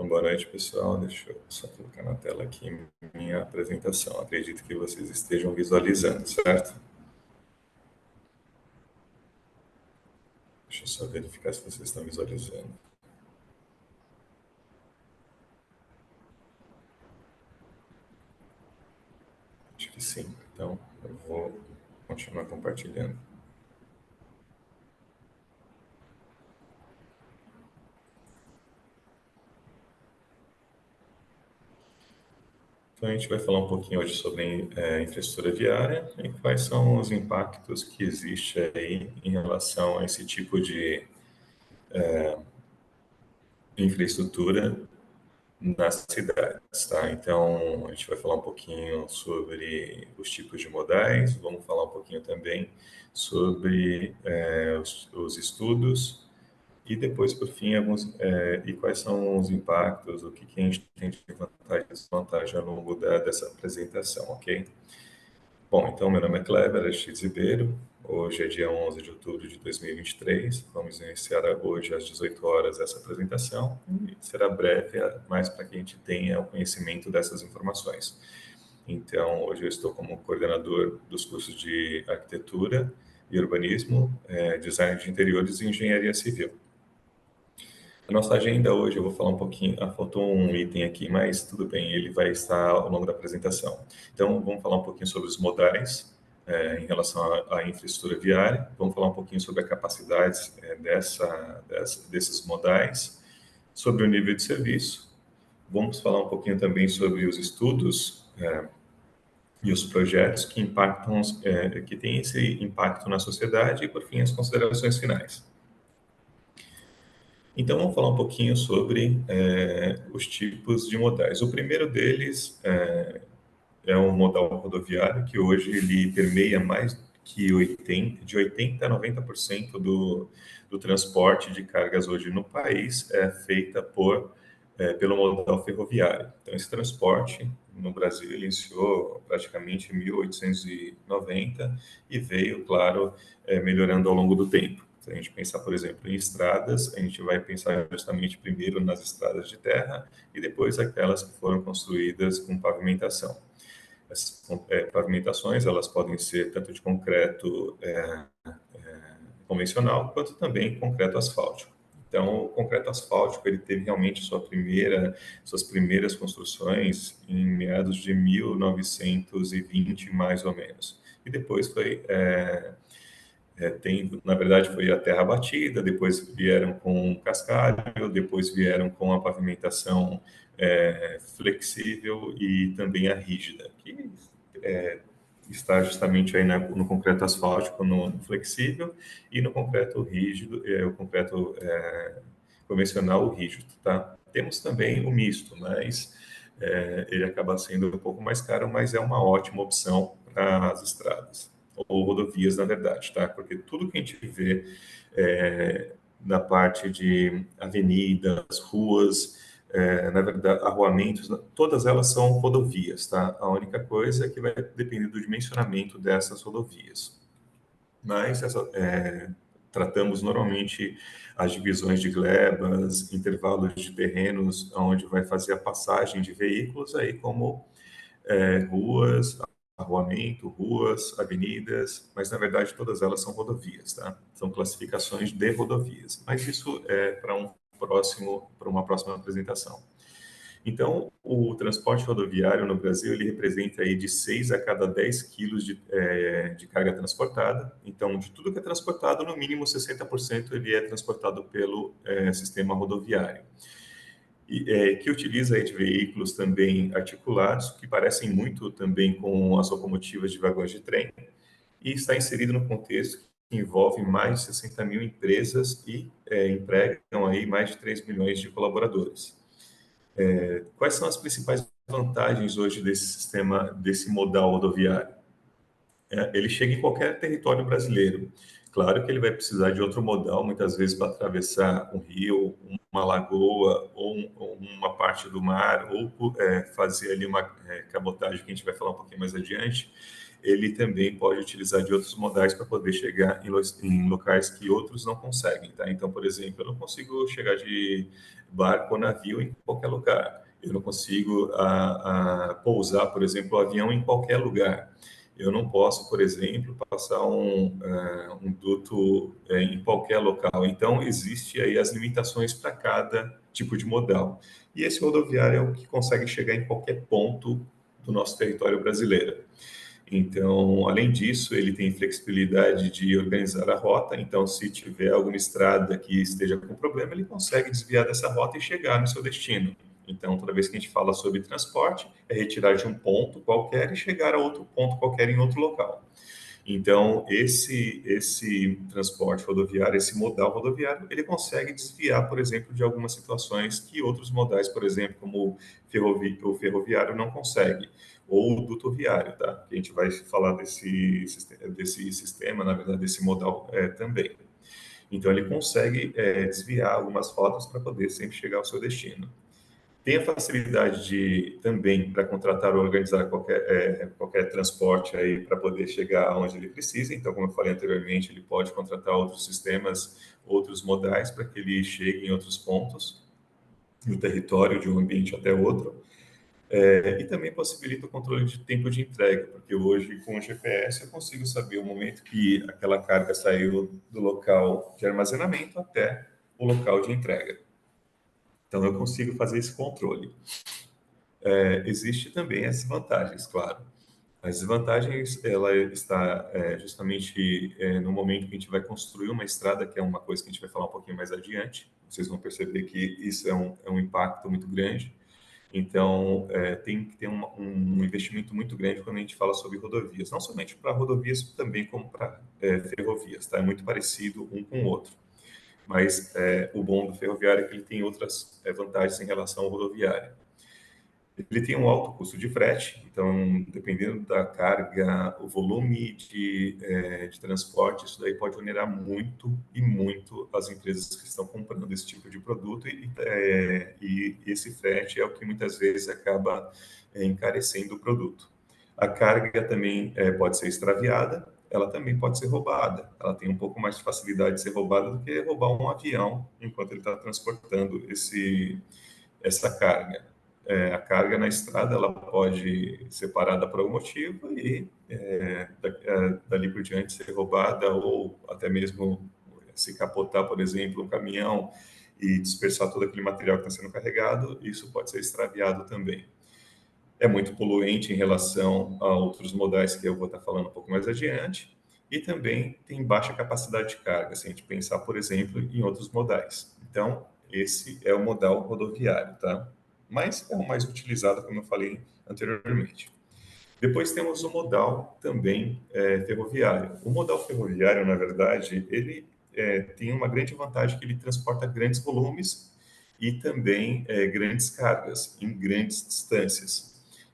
Então, boa noite, pessoal. Deixa eu só colocar na tela aqui minha apresentação. Acredito que vocês estejam visualizando, certo? Deixa eu só verificar se vocês estão visualizando. Acho que sim. Então, eu vou continuar compartilhando. Então, a gente vai falar um pouquinho hoje sobre infraestrutura viária e quais são os impactos que existem aí em relação a esse tipo de infraestrutura nas cidades, tá? Então, a gente vai falar um pouquinho sobre os tipos de modais, vamos falar um pouquinho também sobre os estudos e depois, por fim, e quais são os impactos, o que a gente tem de vantagem e desvantagem ao longo dessa apresentação, ok? Bom, então, meu nome é Kleber Aristides Ribeiro. Hoje é dia 11 de outubro de 2023. Vamos iniciar hoje às 18 horas essa apresentação e será breve, mais para que a gente tenha o conhecimento dessas informações. Então, hoje eu estou como coordenador dos cursos de arquitetura e urbanismo, design de interiores e engenharia civil. A nossa agenda hoje, eu vou falar um pouquinho, faltou um item aqui, mas tudo bem, ele vai estar ao longo da apresentação. Então, vamos falar um pouquinho sobre os modais em relação à infraestrutura viária, vamos falar um pouquinho sobre a capacidade desses modais, sobre o nível de serviço, vamos falar um pouquinho também sobre os estudos e os projetos que impactam, que têm esse impacto na sociedade e, por fim, as considerações finais. Então, vamos falar um pouquinho sobre os tipos de modais. O primeiro deles é o modal rodoviário, que hoje ele permeia mais que 80 a 90% do transporte de cargas hoje no país é feita pelo modal ferroviário. Então, esse transporte no Brasil ele iniciou praticamente em 1890 e veio, claro, melhorando ao longo do tempo. Se a gente pensar, por exemplo, em estradas, a gente vai pensar justamente primeiro nas estradas de terra e depois aquelas que foram construídas com pavimentação. Essas pavimentações, elas podem ser tanto de concreto convencional, quanto também concreto asfáltico. Então, o concreto asfáltico, ele teve realmente suas primeiras construções em meados de 1920, mais ou menos. E depois na verdade, foi a terra batida, depois vieram com cascalho, depois vieram com a pavimentação flexível e também a rígida, que está justamente aí no concreto asfáltico, no flexível, e no concreto rígido, o concreto convencional, o rígido, tá? Temos também o misto, mas ele acaba sendo um pouco mais caro, mas é uma ótima opção para as estradas, ou rodovias, na verdade, tá? Porque tudo que a gente vê na parte de avenidas, ruas, na verdade, arruamentos, todas elas são rodovias, tá? A única coisa é que vai depender do dimensionamento dessas rodovias. Mas tratamos normalmente as divisões de glebas, intervalos de terrenos, onde vai fazer a passagem de veículos, aí como ruas, arruamento, ruas, avenidas, mas na verdade todas elas são rodovias, tá? São classificações de rodovias. Mas isso é para uma próxima apresentação. Então, o transporte rodoviário no Brasil, ele representa aí de 6 a cada 10 quilos de carga transportada. Então, de tudo que é transportado, no mínimo 60% ele é transportado pelo sistema rodoviário. Que utiliza aí de veículos também articulados, que parecem muito também com as locomotivas de vagões de trem, e está inserido no contexto que envolve mais de 60 mil empresas e empregam aí mais de 3 milhões de colaboradores. Quais são as principais vantagens hoje desse sistema, desse modal rodoviário? Ele chega em qualquer território brasileiro. Claro que ele vai precisar de outro modal, muitas vezes para atravessar um rio, uma lagoa ou uma parte do mar, ou fazer ali uma cabotagem que a gente vai falar um pouquinho mais adiante. ele também pode utilizar de outros modais para poder chegar em locais que outros não conseguem, tá? Então, por exemplo, eu não consigo chegar de barco ou navio em qualquer lugar. Eu não consigo pousar, por exemplo, o avião em qualquer lugar. Eu não posso, por exemplo, passar um duto em qualquer local. Então, existe aí as limitações para cada tipo de modal. E esse rodoviário é o que consegue chegar em qualquer ponto do nosso território brasileiro. Então, além disso, ele tem flexibilidade de organizar a rota. Então, se tiver alguma estrada que esteja com problema, ele consegue desviar dessa rota e chegar no seu destino. Então, toda vez que a gente fala sobre transporte, é retirar de um ponto qualquer e chegar a outro ponto qualquer em outro local. Então, esse transporte rodoviário, esse modal rodoviário, ele consegue desviar, por exemplo, de algumas situações que outros modais, por exemplo, como o ferroviário não consegue, ou o dutoviário, tá? Que a gente vai falar desse sistema, na verdade, desse modal também. Então, ele consegue desviar algumas rotas para poder sempre chegar ao seu destino. Tem a facilidade de também para contratar ou organizar qualquer transporte aí para poder chegar onde ele precisa. Então, como eu falei anteriormente, ele pode contratar outros sistemas, outros modais para que ele chegue em outros pontos do território, de um ambiente até outro. E também possibilita o controle de tempo de entrega, porque hoje com o GPS eu consigo saber o momento que aquela carga saiu do local de armazenamento até o local de entrega. Então, eu consigo fazer esse controle. Existe também as vantagens, claro. As desvantagens, ela está justamente no momento que a gente vai construir uma estrada, que é uma coisa que a gente vai falar um pouquinho mais adiante. Vocês vão perceber que isso é um impacto muito grande. Então, tem que ter um investimento muito grande quando a gente fala sobre rodovias. Não somente para rodovias, também como para ferrovias, tá? É muito parecido um com o outro. Mas o bom do ferroviário é que ele tem outras vantagens em relação ao rodoviário. Ele tem um alto custo de frete, então, dependendo da carga, o volume de transporte, isso daí pode onerar muito e muito as empresas que estão comprando esse tipo de produto, e esse frete é o que muitas vezes acaba encarecendo o produto. A carga também pode ser extraviada, ela também pode ser roubada. Ela tem um pouco mais de facilidade de ser roubada do que roubar um avião enquanto ele está transportando essa carga. A carga na estrada ela pode ser parada por algum motivo e dali por diante ser roubada ou até mesmo se capotar, por exemplo, um caminhão e dispersar todo aquele material que está sendo carregado, isso pode ser extraviado também. É muito poluente em relação a outros modais que eu vou estar falando um pouco mais adiante, e também tem baixa capacidade de carga, se a gente pensar, por exemplo, em outros modais. Então, esse é o modal rodoviário, tá? Mas é o mais utilizado, como eu falei anteriormente. Depois temos o modal também ferroviário. O modal ferroviário, na verdade, ele tem uma grande vantagem que ele transporta grandes volumes e também grandes cargas em grandes distâncias.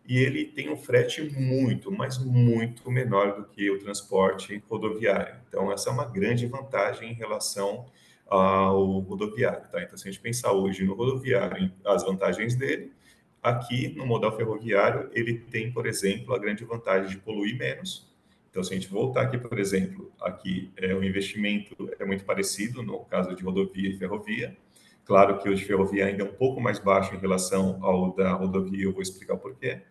E ele tem um frete muito, mas muito menor do que o transporte rodoviário. Então, essa é uma grande vantagem em relação ao rodoviário, tá? Então, se a gente pensar hoje no rodoviário, as vantagens dele, aqui no modal ferroviário, ele tem, por exemplo, a grande vantagem de poluir menos. Então, se a gente voltar aqui, por exemplo, aqui o investimento é muito parecido no caso de rodovia e ferrovia. Claro que o de ferrovia ainda é um pouco mais baixo em relação ao da rodovia, eu vou explicar o porquê.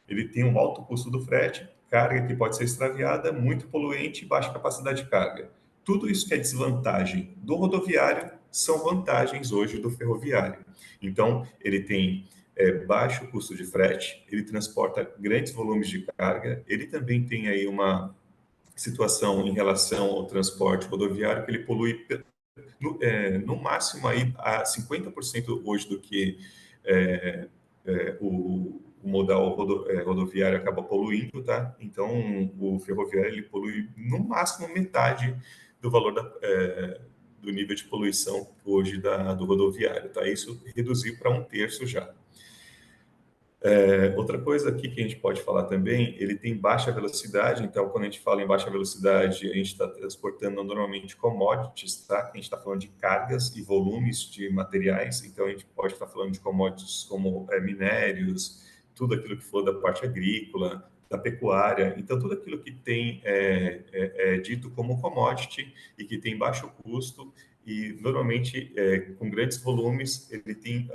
Ele tem um alto custo do frete, carga que pode ser extraviada, muito poluente e baixa capacidade de carga. Tudo isso que é desvantagem do rodoviário são vantagens hoje do ferroviário. Então, ele tem baixo custo de frete, ele transporta grandes volumes de carga, ele também tem aí uma situação em relação ao transporte rodoviário que ele polui no máximo aí a 50% hoje do que é, o modal rodoviário acaba poluindo, tá? Então, o ferroviário ele polui no máximo metade do valor do nível de poluição hoje do rodoviário, tá? Isso reduziu para um terço já. Outra coisa aqui que a gente pode falar também, ele tem baixa velocidade, então quando a gente fala em baixa velocidade, a gente está transportando normalmente commodities, tá? A gente está falando de cargas e volumes de materiais, então a gente pode estar falando de commodities como minérios, tudo aquilo que for da parte agrícola, da pecuária. Então, tudo aquilo que tem é dito como commodity e que tem baixo custo e normalmente com grandes volumes ele tem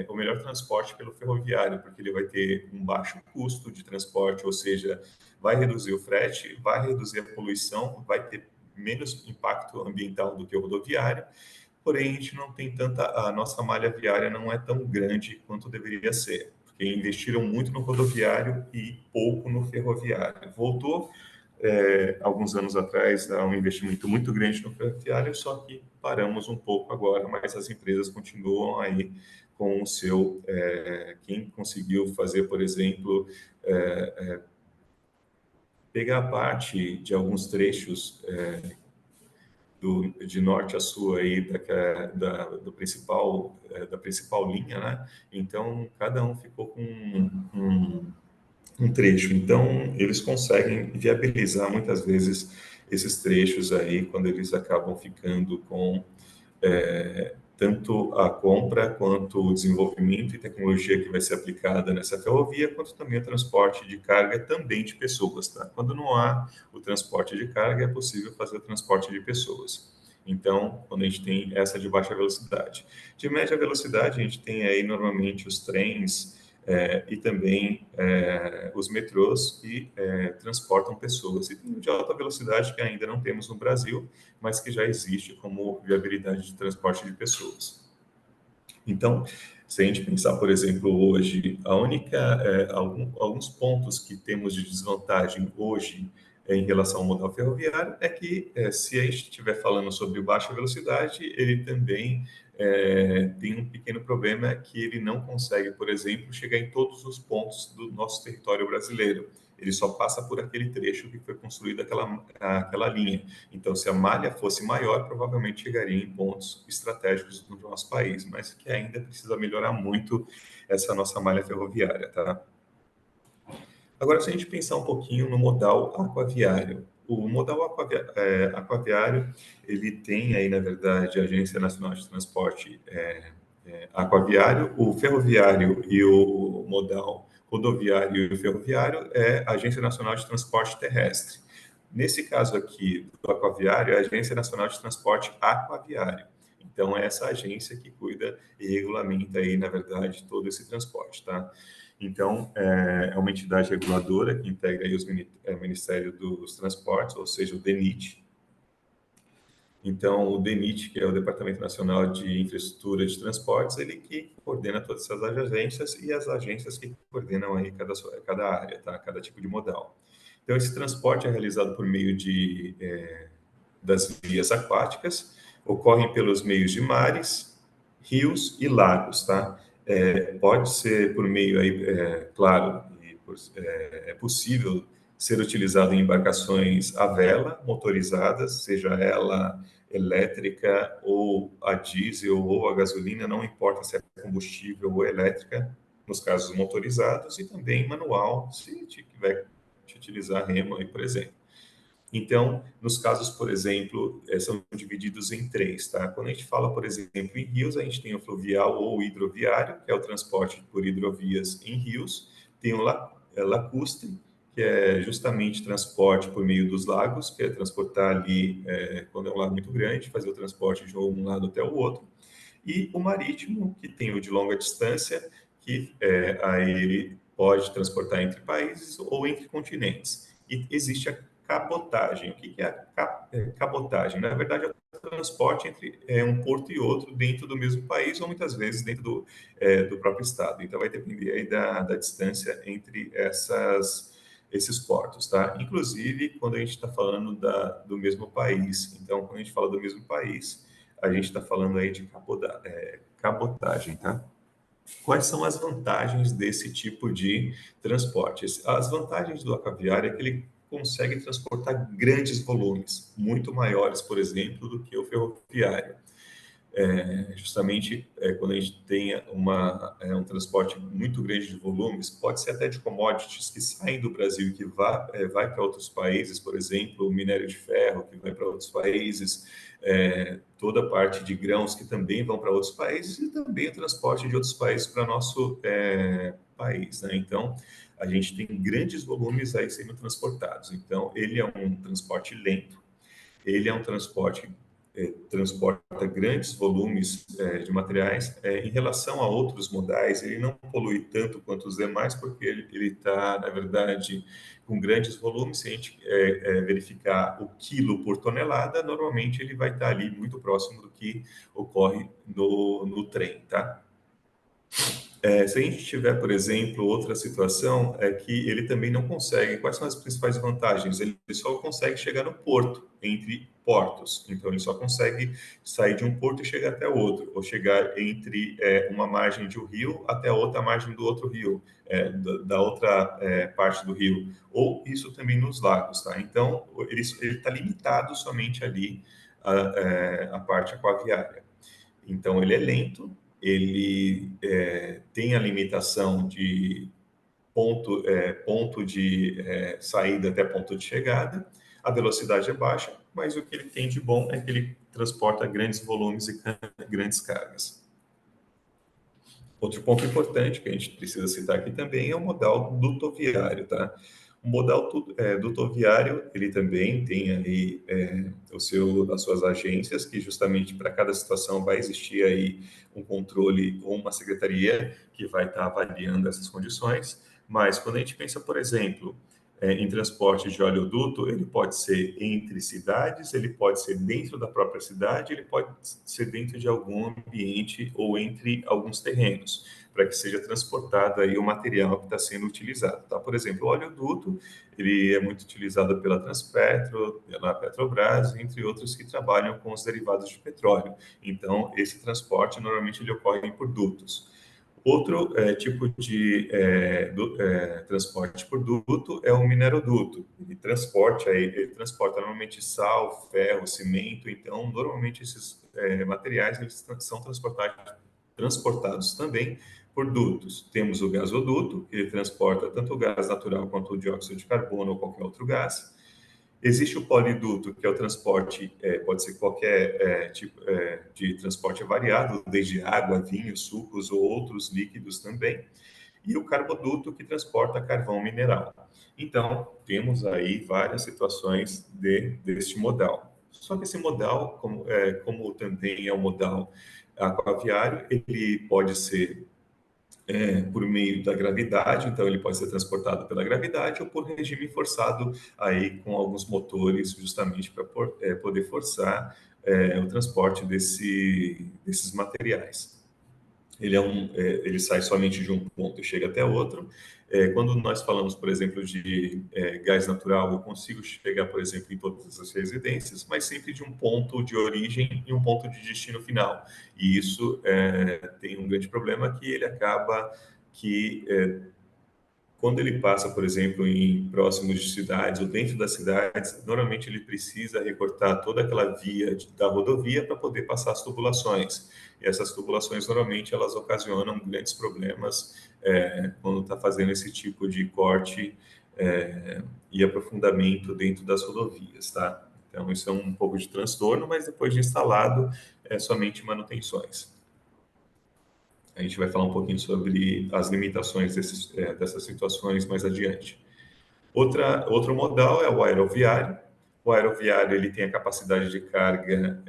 o melhor transporte pelo ferroviário, porque ele vai ter um baixo custo de transporte, ou seja, vai reduzir o frete, vai reduzir a poluição, vai ter menos impacto ambiental do que o rodoviário. Porém, a gente não tem a nossa malha viária não é tão grande quanto deveria ser, porque investiram muito no rodoviário e pouco no ferroviário. Voltou, alguns anos atrás, a um investimento muito grande no ferroviário, só que paramos um pouco agora, mas as empresas continuam aí com o seu, quem conseguiu fazer, por exemplo, pegar parte de alguns trechos de norte a sul aí da principal linha, né? Então cada um ficou com um trecho. Então eles conseguem viabilizar muitas vezes esses trechos aí quando eles acabam ficando com tanto a compra quanto o desenvolvimento e tecnologia que vai ser aplicada nessa ferrovia, quanto também o transporte de carga também de pessoas, tá? Quando não há o transporte de carga, é possível fazer o transporte de pessoas. Então, quando a gente tem essa de baixa velocidade. De média velocidade, a gente tem aí normalmente os trens e também os metrôs que transportam pessoas. E tem o de alta velocidade que ainda não temos no Brasil, mas que já existe como viabilidade de transporte de pessoas. Então, se a gente pensar, por exemplo, hoje, alguns pontos que temos de desvantagem hoje em relação ao modal ferroviário é que, se a gente estiver falando sobre baixa velocidade, ele também tem um pequeno problema que ele não consegue, por exemplo, chegar em todos os pontos do nosso território brasileiro. Ele só passa por aquele trecho que foi construído aquela linha. Então, se a malha fosse maior, provavelmente chegaria em pontos estratégicos do nosso país, mas que ainda precisa melhorar muito essa nossa malha ferroviária, tá? Agora, se a gente pensar um pouquinho no modal aquaviário, o modal aquaviário, ele tem aí, na verdade, a Agência Nacional de Transporte Aquaviário, o ferroviário e o modal rodoviário e o ferroviário é a Agência Nacional de Transporte Terrestre. Nesse caso aqui do aquaviário, é a Agência Nacional de Transporte Aquaviário. Então, é essa agência que cuida e regulamenta aí, na verdade, todo esse transporte, tá? Então, é uma entidade reguladora que integra aí o Ministério dos Transportes, ou seja, o DENIT. Então, o DENIT, que é o Departamento Nacional de Infraestrutura de Transportes, ele que coordena todas essas agências e as agências que coordenam aí cada área, tá? Cada tipo de modal. Então, esse transporte é realizado por meio das vias aquáticas, ocorrem pelos meios de mares, rios e lagos, tá? Pode ser por meio aí, claro, é possível ser utilizado em embarcações à vela, motorizadas, seja ela elétrica ou a diesel ou a gasolina, não importa se é combustível ou elétrica, nos casos motorizados, e também manual, se tiver que utilizar remo aí, por exemplo. Então, nos casos, por exemplo, são divididos em três, tá? Quando a gente fala, por exemplo, em rios, a gente tem o fluvial ou hidroviário, que é o transporte por hidrovias em rios. Tem o lacustre, que é justamente transporte por meio dos lagos, que é transportar ali, quando é um lago muito grande, fazer o transporte de um lado até o outro. E o marítimo, que tem o de longa distância, que aí ele pode transportar entre países ou entre continentes. E existe a cabotagem. O que é a cabotagem? Na verdade, é o transporte entre um porto e outro dentro do mesmo país ou muitas vezes dentro do próprio estado. Então, vai depender aí da distância entre esses portos, tá? Inclusive, quando a gente está falando do mesmo país. Então, quando a gente fala do mesmo país, a gente está falando aí de cabotagem, tá? Quais são as vantagens desse tipo de transporte? As vantagens do aquaviário é que ele consegue transportar grandes volumes, muito maiores, por exemplo, do que o ferroviário. Justamente quando a gente tem um transporte muito grande de volumes, pode ser até de commodities que saem do Brasil e que vai para outros países, por exemplo, o minério de ferro que vai para outros países, toda a parte de grãos que também vão para outros países e também o transporte de outros países para nosso país, né? Então, a gente tem grandes volumes aí sendo transportados. Então, ele é um transporte lento, ele é um transporte transporta grandes volumes de materiais. Em relação a outros modais, ele não polui tanto quanto os demais, porque ele está, na verdade, com grandes volumes. Se a gente verificar o quilo por tonelada, normalmente ele vai estar ali muito próximo do que ocorre no trem, tá? Se a gente tiver, por exemplo, outra situação, é que ele também não consegue. Quais são as principais vantagens? Ele só consegue chegar no porto, entre portos. Então, ele só consegue sair de um porto e chegar até outro, ou chegar entre uma margem de um rio até a outra margem do outro rio, da outra parte do rio. Ou isso também nos lagos, tá? Então, ele está limitado somente ali a parte aquaviária. Então, ele é lento, ele tem a limitação de ponto de saída até ponto de chegada, a velocidade é baixa, mas o que ele tem de bom é que ele transporta grandes volumes e grandes cargas. Outro ponto importante que a gente precisa citar aqui também é o modal dutoviário, tá? O modal dutoviário, ele também tem aí as suas agências, que justamente para cada situação vai existir aí um controle ou uma secretaria que vai estar avaliando essas condições. Mas quando a gente pensa, por exemplo, em transporte de oleoduto, ele pode ser entre cidades, ele pode ser dentro da própria cidade, ele pode ser dentro de algum ambiente ou entre alguns terrenos, para que seja transportado aí o material que está sendo utilizado. Tá? Por exemplo, o oleoduto, ele é muito utilizado pela Transpetro, pela Petrobras, entre outros que trabalham com os derivados de petróleo. Então, esse transporte normalmente ele ocorre por dutos. Outro tipo de transporte por duto é o mineroduto. Ele transporta normalmente sal, ferro, cimento. Então, normalmente esses materiais eles são transportados também por dutos. Temos o gasoduto, que ele transporta tanto o gás natural quanto o dióxido de carbono ou qualquer outro gás. Existe o poliduto, que é o transporte, pode ser qualquer tipo de transporte variado, desde água, vinho, sucos ou outros líquidos também. E o carboduto, que transporta carvão mineral. Então, temos aí várias situações deste modal. Só que esse modal, como também é um modal aquaviário, ele pode ser por meio da gravidade, então ele pode ser transportado pela gravidade ou por regime forçado aí com alguns motores justamente para poder forçar o transporte desses materiais. Ele sai somente de um ponto e chega até outro. Quando nós falamos, por exemplo, de gás natural, eu consigo chegar, por exemplo, em todas as residências, mas sempre de um ponto de origem e um ponto de destino final. E isso tem um grande problema que ele acaba que quando ele passa, por exemplo, em próximos de cidades ou dentro das cidades, normalmente ele precisa recortar toda aquela via da rodovia para poder passar as tubulações. E essas tubulações, normalmente, elas ocasionam grandes problemas quando está fazendo esse tipo de corte e aprofundamento dentro das rodovias, tá? Então, isso é um pouco de transtorno, mas depois de instalado, é somente manutenções. A gente vai falar um pouquinho sobre as limitações dessas situações mais adiante. Outro modal é o aeroviário. O aeroviário ele tem a capacidade de carga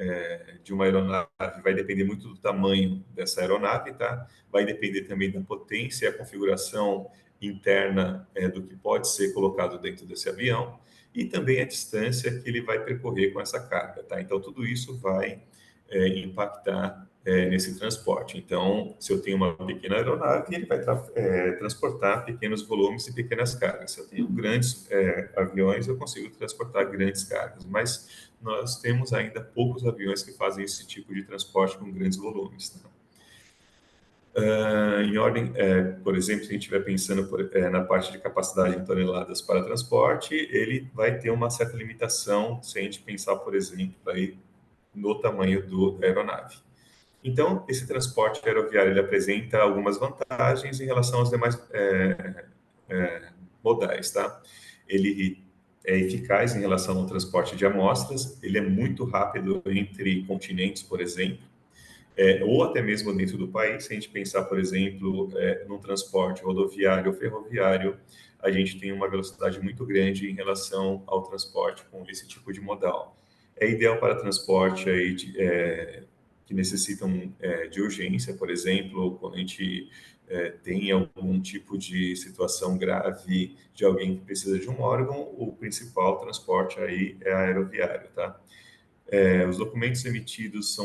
de uma aeronave, vai depender muito do tamanho dessa aeronave, tá? Vai depender também da potência e a configuração interna do que pode ser colocado dentro desse avião e também a distância que ele vai percorrer com essa carga, tá? Então, tudo isso vai impactar nesse transporte. Então, se eu tenho uma pequena aeronave, ele vai transportar pequenos volumes e pequenas cargas. Se eu tenho grandes aviões, eu consigo transportar grandes cargas, mas nós temos ainda poucos aviões que fazem esse tipo de transporte com grandes volumes. Tá? Em ordem, por exemplo, se a gente estiver pensando na parte de capacidade em toneladas para transporte, ele vai ter uma certa limitação se a gente pensar, por exemplo, aí, no tamanho da aeronave. Então, esse transporte aeroviário ele apresenta algumas vantagens em relação aos demais modais, tá? Ele é eficaz em relação ao transporte de amostras, ele é muito rápido entre continentes, por exemplo. ou até mesmo dentro do país. Se a gente pensar, por exemplo, no transporte rodoviário ou ferroviário, a gente tem uma velocidade muito grande em relação ao transporte com esse tipo de modal. É ideal para transporte aí que necessitam de urgência, por exemplo, quando a gente tem algum tipo de situação grave de alguém que precisa de um órgão, o principal transporte aí é aeroviário, tá? Os documentos emitidos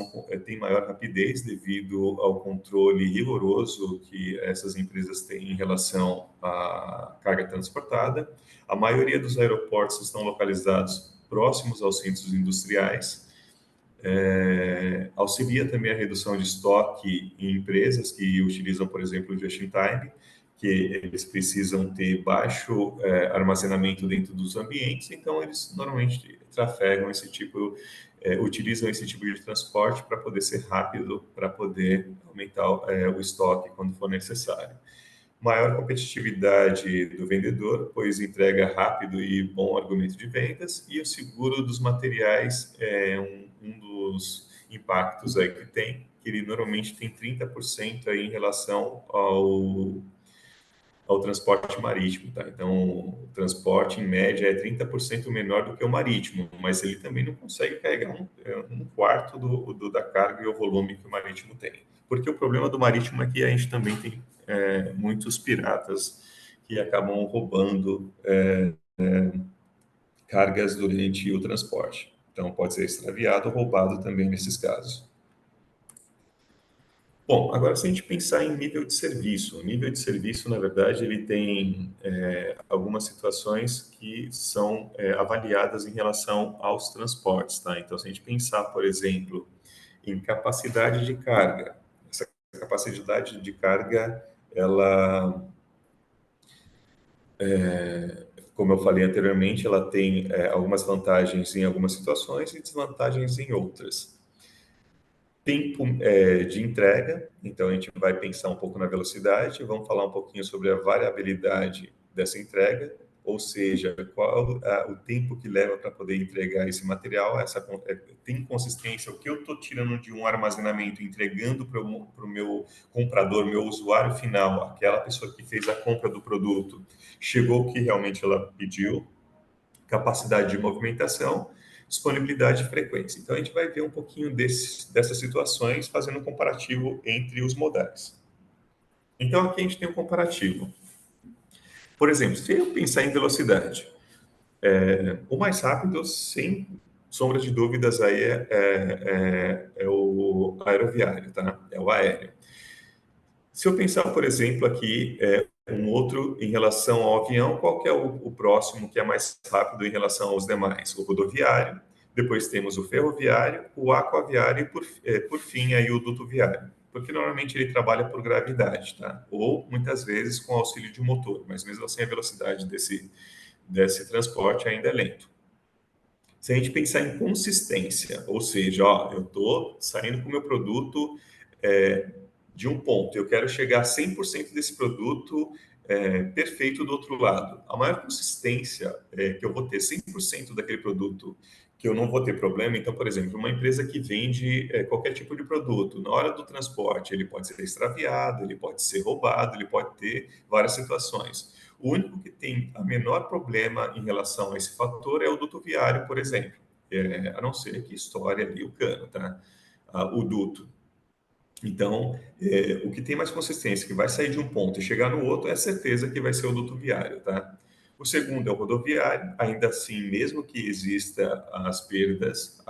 têm maior rapidez devido ao controle rigoroso que essas empresas têm em relação à carga transportada. A maioria dos aeroportos estão localizados próximos aos centros industriais. Auxilia também a redução de estoque em empresas que utilizam, por exemplo, o just-in-time, que eles precisam ter baixo armazenamento dentro dos ambientes, então eles normalmente trafegam esse tipo, utilizam esse tipo de transporte para poder ser rápido, para poder aumentar o estoque quando for necessário. Maior competitividade do vendedor, pois entrega rápido e bom argumento de vendas, e o seguro dos materiais é um dos impactos aí que tem, que ele normalmente tem 30% aí em relação ao transporte marítimo, tá? Então, o transporte, em média, é 30% menor do que o marítimo, mas ele também não consegue carregar um quarto da carga e o volume que o marítimo tem. Porque o problema do marítimo é que a gente também tem muitos piratas que acabam roubando cargas durante o transporte. Então, pode ser extraviado ou roubado também nesses casos. Bom, agora se a gente pensar em nível de serviço, o nível de serviço, na verdade, ele tem algumas situações que são avaliadas em relação aos transportes, tá? Então, se a gente pensar, por exemplo, em capacidade de carga, essa capacidade de carga, ela, como eu falei anteriormente, ela tem algumas vantagens em algumas situações e desvantagens em outras. Tempo de entrega, então a gente vai pensar um pouco na velocidade, vamos falar um pouquinho sobre a variabilidade dessa entrega, ou seja, qual o tempo que leva para poder entregar esse material, tem consistência, o que eu estou tirando de um armazenamento, entregando para o meu comprador, meu usuário final, aquela pessoa que fez a compra do produto, chegou o que realmente ela pediu, capacidade de movimentação, disponibilidade e frequência. Então, a gente vai ver um pouquinho dessas situações, fazendo um comparativo entre os modais. Então, aqui a gente tem um comparativo. Por exemplo, se eu pensar em velocidade, o mais rápido, sem sombra de dúvidas, aí é o aeroviário, tá? É o aéreo. Se eu pensar, por exemplo, aqui, um outro em relação ao avião, qual que é o próximo que é mais rápido em relação aos demais? O rodoviário, depois temos o ferroviário, o aquaviário e, por fim, aí o dutoviário. Porque normalmente ele trabalha por gravidade, tá? Ou, muitas vezes, com auxílio de motor, mas mesmo assim a velocidade desse transporte ainda é lento. Se a gente pensar em consistência, ou seja, ó, eu estou saindo com o meu produto de um ponto, eu quero chegar a 100% desse produto perfeito do outro lado. A maior consistência que eu vou ter 100% daquele produto, que eu não vou ter problema. Então, por exemplo, uma empresa que vende qualquer tipo de produto, na hora do transporte, ele pode ser extraviado, ele pode ser roubado, ele pode ter várias situações. O único que tem a menor problema em relação a esse fator é o duto viário, por exemplo. A não ser que estoure ali o cano, tá? O duto. Então, o que tem mais consistência, que vai sair de um ponto e chegar no outro, é certeza que vai ser o duto viário, tá? O segundo é o rodoviário, ainda assim, mesmo que exista as perdas,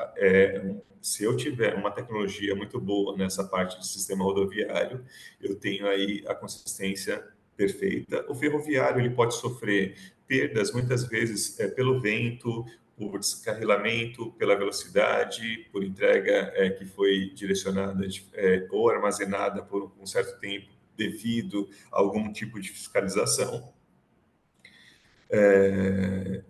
se eu tiver uma tecnologia muito boa nessa parte do sistema rodoviário, eu tenho aí a consistência perfeita. O ferroviário, ele pode sofrer perdas, muitas vezes, pelo vento, por descarrilamento, pela velocidade, por entrega que foi direcionada ou armazenada por um certo tempo devido a algum tipo de fiscalização.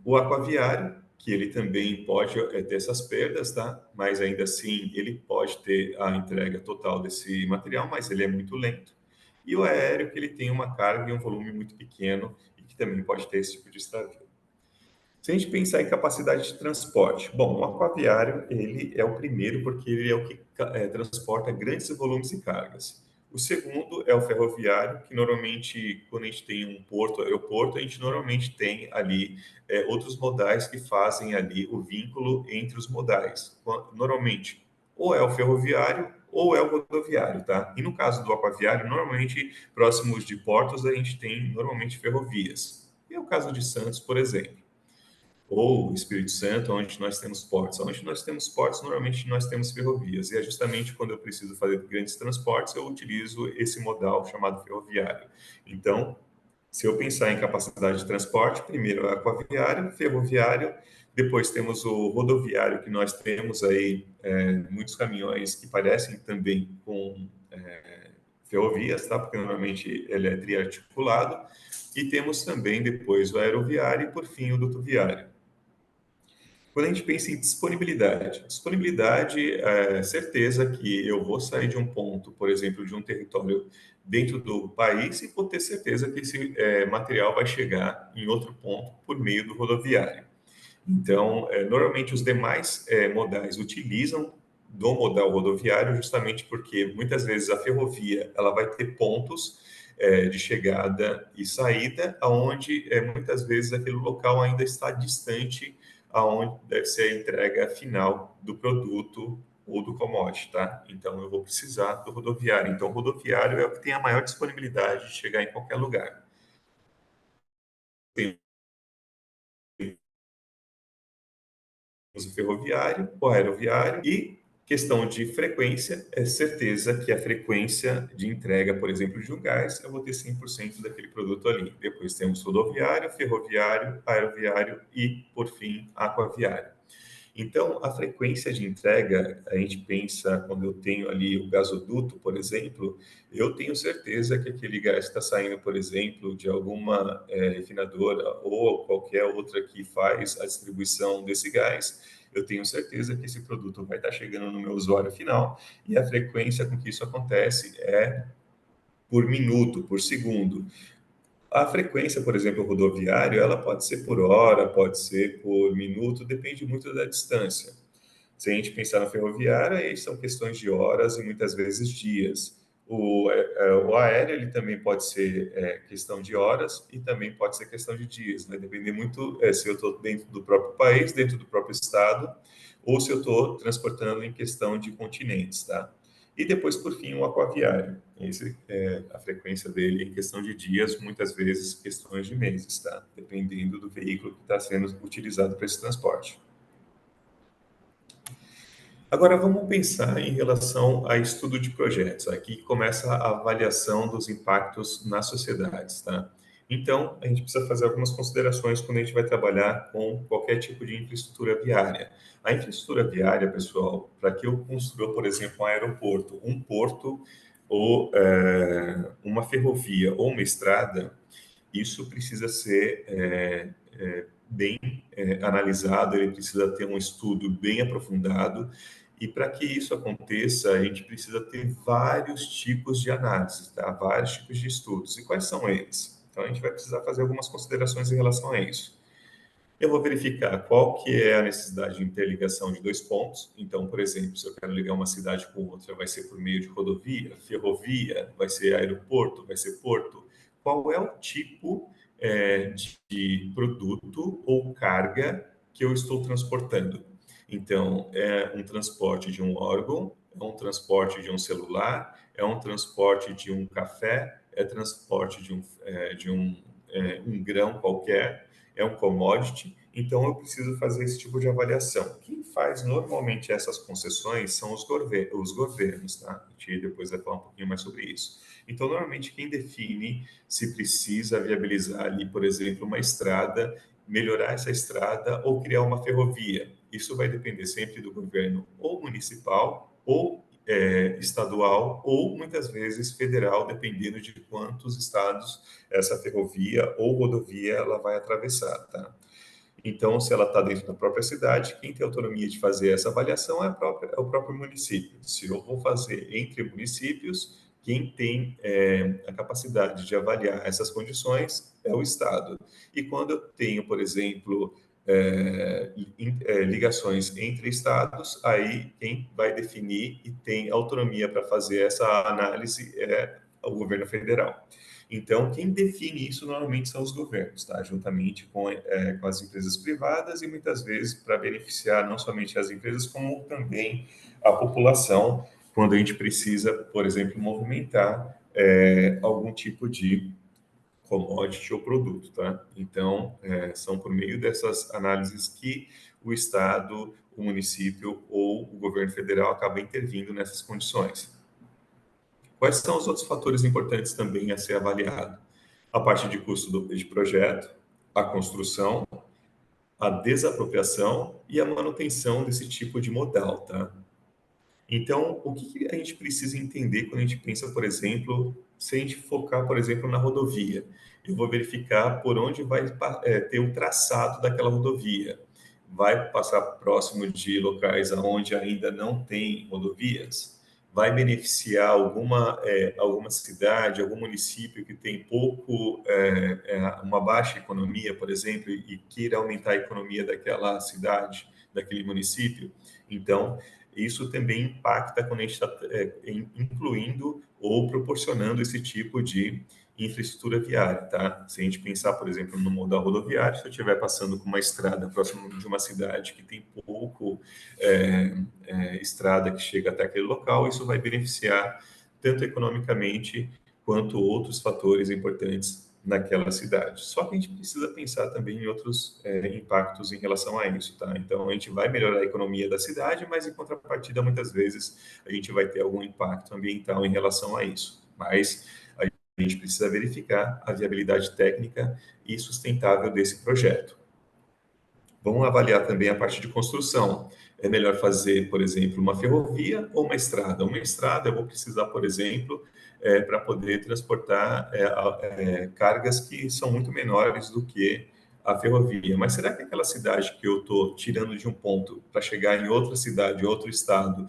O aquaviário, que ele também pode ter essas perdas, tá? Mas ainda assim ele pode ter a entrega total desse material, mas ele é muito lento. E o aéreo, que ele tem uma carga e um volume muito pequeno e que também pode ter esse tipo de extravio. Se a gente pensar em capacidade de transporte, bom, o aquaviário, ele é o primeiro porque ele é o que transporta grandes volumes de cargas. O segundo é o ferroviário, que normalmente, quando a gente tem um porto, aeroporto, a gente normalmente tem ali outros modais que fazem ali o vínculo entre os modais. Normalmente, ou é o ferroviário ou é o rodoviário, tá? E no caso do aquaviário, normalmente, próximos de portos, a gente tem normalmente ferrovias. E é o caso de Santos, por exemplo, ou Espírito Santo, onde nós temos portos. Onde nós temos portos, normalmente nós temos ferrovias. E é justamente quando eu preciso fazer grandes transportes, eu utilizo esse modal chamado ferroviário. Então, se eu pensar em capacidade de transporte, primeiro é aquaviário, ferroviário, depois temos o rodoviário, que nós temos aí muitos caminhões que parecem também com ferrovias, tá? Porque normalmente ele é triarticulado, e temos também depois o aeroviário e, por fim, o dutoviário. Quando a gente pensa em disponibilidade é certeza que eu vou sair de um ponto, por exemplo, de um território dentro do país e vou ter certeza que esse material vai chegar em outro ponto por meio do rodoviário. Então, normalmente os demais modais utilizam do modal rodoviário justamente porque muitas vezes a ferrovia ela vai ter pontos de chegada e saída, aonde muitas vezes aquele local ainda está distante aonde deve ser a entrega final do produto ou do commodity, tá? Então eu vou precisar do rodoviário. Então o rodoviário é o que tem a maior disponibilidade de chegar em qualquer lugar. Temos o ferroviário, o aeroviário e questão de frequência, é certeza que a frequência de entrega, por exemplo, de um gás, eu vou ter 100% daquele produto ali. Depois temos rodoviário, ferroviário, aeroviário e, por fim, aquaviário. Então, a frequência de entrega, a gente pensa, quando eu tenho ali o gasoduto, por exemplo, eu tenho certeza que aquele gás está saindo, por exemplo, de alguma refinadora ou qualquer outra que faz a distribuição desse gás. Eu tenho certeza que esse produto vai estar chegando no meu usuário final e a frequência com que isso acontece é por minuto, por segundo. A frequência, por exemplo, rodoviário, ela pode ser por hora, pode ser por minuto, depende muito da distância. Se a gente pensar na ferroviária, aí são questões de horas e muitas vezes dias. O aéreo ele também pode ser questão de horas e também pode ser questão de dias. Vai depender muito se eu estou dentro do próprio país, dentro do próprio estado, ou se eu estou transportando em questão de continentes, tá? E depois, por fim, o aquaviário. Esse, a frequência dele em questão de dias, muitas vezes questões de meses, tá? Dependendo do veículo que está sendo utilizado para esse transporte. Agora vamos pensar em relação a estudo de projetos. Aqui começa a avaliação dos impactos nas sociedades, tá? Então, a gente precisa fazer algumas considerações quando a gente vai trabalhar com qualquer tipo de infraestrutura viária. A infraestrutura viária, pessoal, para que eu construa, por exemplo, um aeroporto, um porto ou uma ferrovia ou uma estrada, isso precisa ser bem analisado, ele precisa ter um estudo bem aprofundado, e para que isso aconteça, a gente precisa ter vários tipos de análises, tá? Vários tipos de estudos. E quais são eles? Então, a gente vai precisar fazer algumas considerações em relação a isso. Eu vou verificar qual que é a necessidade de interligação de dois pontos. Então, por exemplo, se eu quero ligar uma cidade com outra, vai ser por meio de rodovia, ferrovia, vai ser aeroporto, vai ser porto. Qual é o tipo de produto ou carga que eu estou transportando? Então, é um transporte de um órgão, é um transporte de um celular, é um transporte de um café, é transporte de um grão qualquer, é um commodity, então eu preciso fazer esse tipo de avaliação. Quem faz normalmente essas concessões são os governos, tá? A gente depois vai falar um pouquinho mais sobre isso. Então, normalmente, quem define se precisa viabilizar ali, por exemplo, uma estrada, melhorar essa estrada ou criar uma ferrovia. Isso vai depender sempre do governo ou municipal ou estadual ou muitas vezes federal, dependendo de quantos estados essa ferrovia ou rodovia ela vai atravessar, tá? Então, se ela está dentro da própria cidade, quem tem autonomia de fazer essa avaliação é o próprio município. Se eu vou fazer entre municípios, quem tem a capacidade de avaliar essas condições é o Estado. E quando eu tenho, por exemplo, ligações entre estados, aí quem vai definir e tem autonomia para fazer essa análise é o governo federal. Então, quem define isso normalmente são os governos, tá? Juntamente com as empresas privadas e muitas vezes para beneficiar não somente as empresas, como também a população, quando a gente precisa, por exemplo, movimentar algum tipo de commodity ou produto, tá? Então, são por meio dessas análises que o Estado, o município ou o governo federal acaba intervindo nessas condições. Quais são os outros fatores importantes também a ser avaliado? A parte de custo de projeto, a construção, a desapropriação e a manutenção desse tipo de modal, tá? Então, o que a gente precisa entender quando a gente pensa, por exemplo, se a gente focar, por exemplo, na rodovia? Eu vou verificar por onde vai ter o traçado daquela rodovia. Vai passar próximo de locais onde ainda não tem rodovias? Vai beneficiar alguma cidade, algum município que tem uma baixa economia, por exemplo, e queira aumentar a economia daquela cidade, daquele município? Então, isso também impacta quando a gente está incluindo ou proporcionando esse tipo de infraestrutura viária, tá? Se a gente pensar, por exemplo, no modal rodoviário, se eu estiver passando por uma estrada próximo de uma cidade que tem pouco estrada que chega até aquele local, isso vai beneficiar tanto economicamente quanto outros fatores importantes naquela cidade. Só que a gente precisa pensar também em outros impactos em relação a isso, tá? Então, a gente vai melhorar a economia da cidade, mas em contrapartida, muitas vezes, a gente vai ter algum impacto ambiental em relação a isso. Mas a gente precisa verificar a viabilidade técnica e sustentável desse projeto. Vamos avaliar também a parte de construção. É melhor fazer, por exemplo, uma ferrovia ou uma estrada? Uma estrada eu vou precisar, por exemplo, para poder transportar cargas que são muito menores do que a ferrovia. Mas será que aquela cidade que eu estou tirando de um ponto para chegar em outra cidade, outro estado,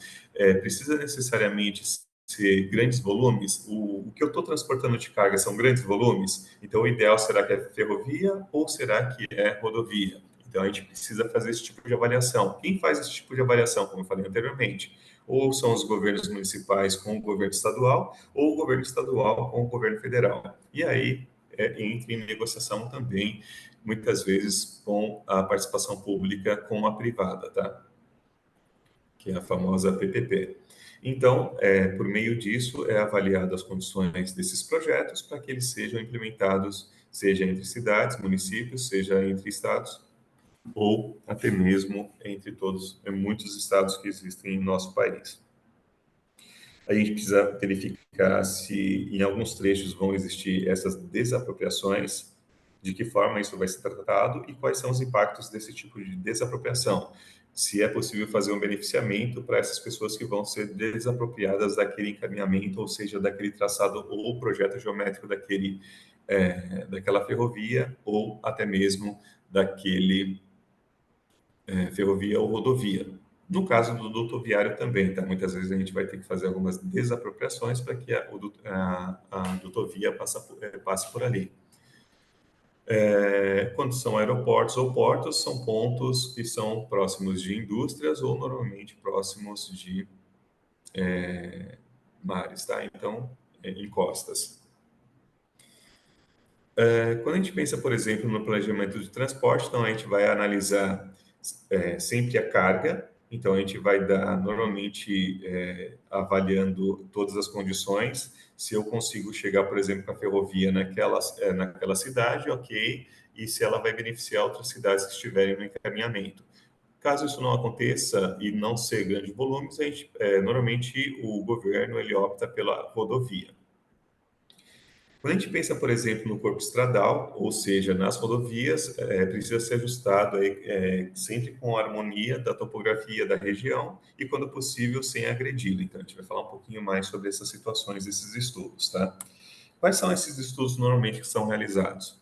precisa necessariamente ser grandes volumes? O que eu estou transportando de carga são grandes volumes? Então, o ideal será que é ferrovia ou será que é rodovia? Então, a gente precisa fazer esse tipo de avaliação. Quem faz esse tipo de avaliação, como eu falei anteriormente? Ou são os governos municipais com o governo estadual, ou o governo estadual com o governo federal. E aí, entra em negociação também, muitas vezes, com a participação pública com a privada, tá? Que é a famosa PPP. Então, por meio disso, é avaliado as condições desses projetos para que eles sejam implementados, seja entre cidades, municípios, seja entre estados, ou até mesmo entre muitos estados que existem em nosso país. A gente precisa verificar se em alguns trechos vão existir essas desapropriações, de que forma isso vai ser tratado e quais são os impactos desse tipo de desapropriação. Se é possível fazer um beneficiamento para essas pessoas que vão ser desapropriadas daquele encaminhamento, ou seja, daquele traçado ou projeto geométrico daquela ferrovia, ou até mesmo daquele ferrovia ou rodovia. No caso do duto viário também, tá? Muitas vezes a gente vai ter que fazer algumas desapropriações para que a dutovia passe por ali. Quando são aeroportos ou portos, são pontos que são próximos de indústrias ou normalmente próximos de mares, tá? Então, em costas. Quando a gente pensa, por exemplo, no planejamento de transporte, então a gente vai analisar sempre a carga, então a gente vai dar, normalmente, avaliando todas as condições, se eu consigo chegar, por exemplo, com a ferrovia naquela cidade, ok, e se ela vai beneficiar outras cidades que estiverem no encaminhamento. Caso isso não aconteça e não ser grandes volumes, normalmente o governo ele opta pela rodovia. Quando a gente pensa, por exemplo, no corpo estradal, ou seja, nas rodovias, precisa ser ajustado sempre com a harmonia da topografia da região e, quando possível, sem agredi-la. Então, a gente vai falar um pouquinho mais sobre essas situações, esses estudos, tá? Quais são esses estudos normalmente que são realizados?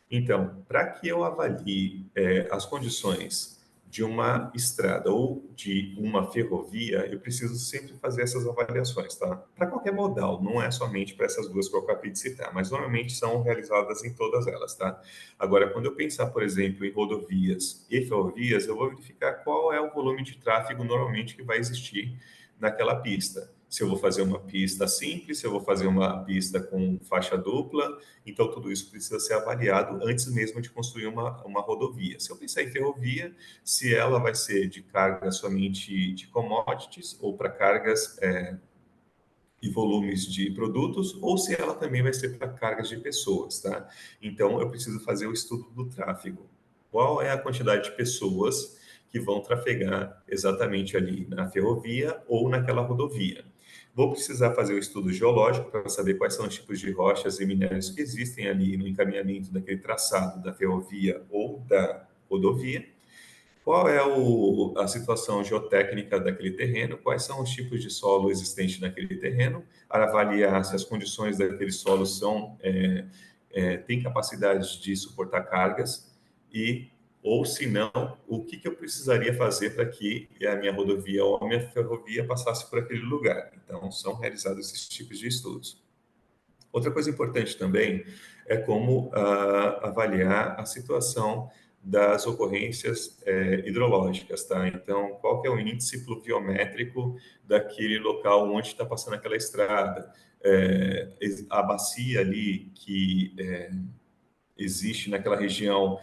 Então, para que eu avalie as condições de uma estrada ou de uma ferrovia, eu preciso sempre fazer essas avaliações, tá? Para qualquer modal, não é somente para essas duas que eu acabei de citar, mas normalmente são realizadas em todas elas, tá? Agora, quando eu pensar, por exemplo, em rodovias e ferrovias, eu vou verificar qual é o volume de tráfego normalmente que vai existir naquela pista. Se eu vou fazer uma pista simples, se eu vou fazer uma pista com faixa dupla, então tudo isso precisa ser avaliado antes mesmo de construir uma rodovia. Se eu pensar em ferrovia, se ela vai ser de carga somente de commodities ou para cargas e volumes de produtos, ou se ela também vai ser para cargas de pessoas, tá? Então, eu preciso fazer o estudo do tráfego. Qual é a quantidade de pessoas que vão trafegar exatamente ali na ferrovia ou naquela rodovia? Vou precisar fazer o estudo geológico para saber quais são os tipos de rochas e minérios que existem ali no encaminhamento daquele traçado da ferrovia ou da rodovia. Qual é a situação geotécnica daquele terreno? Quais são os tipos de solo existentes naquele terreno? Para avaliar se as condições daquele solo têm capacidade de suportar cargas e, ou se não, o que eu precisaria fazer para que a minha rodovia ou a minha ferrovia passasse por aquele lugar. Então, são realizados esses tipos de estudos. Outra coisa importante também é como avaliar a situação das ocorrências hidrológicas, tá? Então, qual que é o índice pluviométrico daquele local onde está passando aquela estrada? A bacia ali que existe naquela região,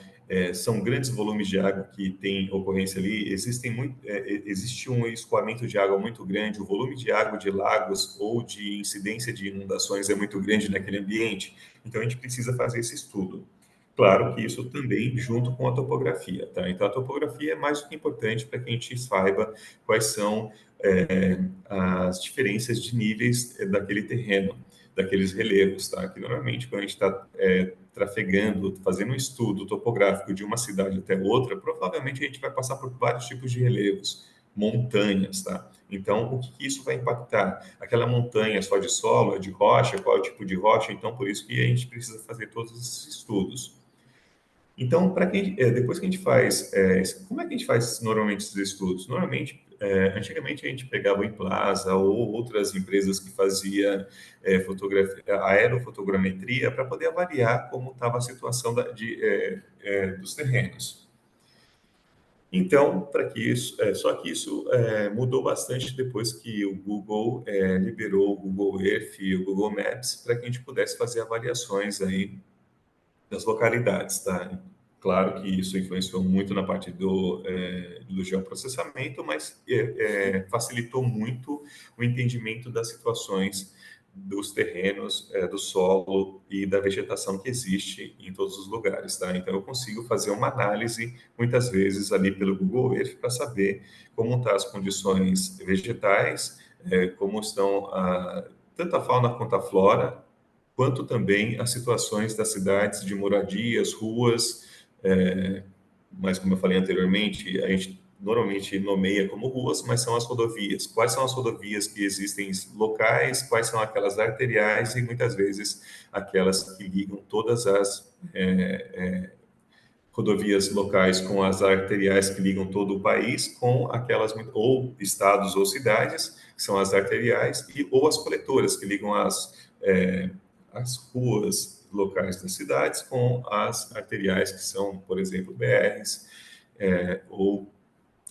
são grandes volumes de água que tem ocorrência ali, existe um escoamento de água muito grande, o volume de água de lagos ou de incidência de inundações é muito grande naquele ambiente, então a gente precisa fazer esse estudo. Claro que isso também junto com a topografia, tá? Então a topografia é mais do que importante para que a gente saiba quais são as diferenças de níveis daquele terreno, daqueles relevos, tá? Que normalmente quando a gente está trafegando, fazendo um estudo topográfico de uma cidade até outra, provavelmente a gente vai passar por vários tipos de relevos, montanhas, tá? Então, o que que isso vai impactar? Aquela montanha só de solo, é de rocha, qual é o tipo de rocha? Então, por isso que a gente precisa fazer todos esses estudos. Então, depois que a gente faz, como é que a gente faz normalmente esses estudos? Normalmente, antigamente a gente pegava o Implaza ou outras empresas que fazia aerofotogrametria para poder avaliar como estava a situação dos terrenos. Então, só que isso mudou bastante depois que o Google liberou o Google Earth e o Google Maps para que a gente pudesse fazer avaliações aí das localidades, tá? Claro que isso influenciou muito na parte do geoprocessamento, mas facilitou muito o entendimento das situações dos terrenos, do solo e da vegetação que existe em todos os lugares, tá? Então, eu consigo fazer uma análise, muitas vezes, ali pelo Google Earth, para saber como estão as condições vegetais, como estão tanto a fauna quanto a flora, quanto também as situações das cidades de moradias, ruas, mas como eu falei anteriormente, a gente normalmente nomeia como ruas, mas são as rodovias. Quais são as rodovias que existem locais, quais são aquelas arteriais e muitas vezes aquelas que ligam todas as rodovias locais com as arteriais que ligam todo o país, com aquelas ou estados ou cidades, que são as arteriais, ou as coletoras, que ligam as ruas locais das cidades com as arteriais, que são, por exemplo, BRs, ou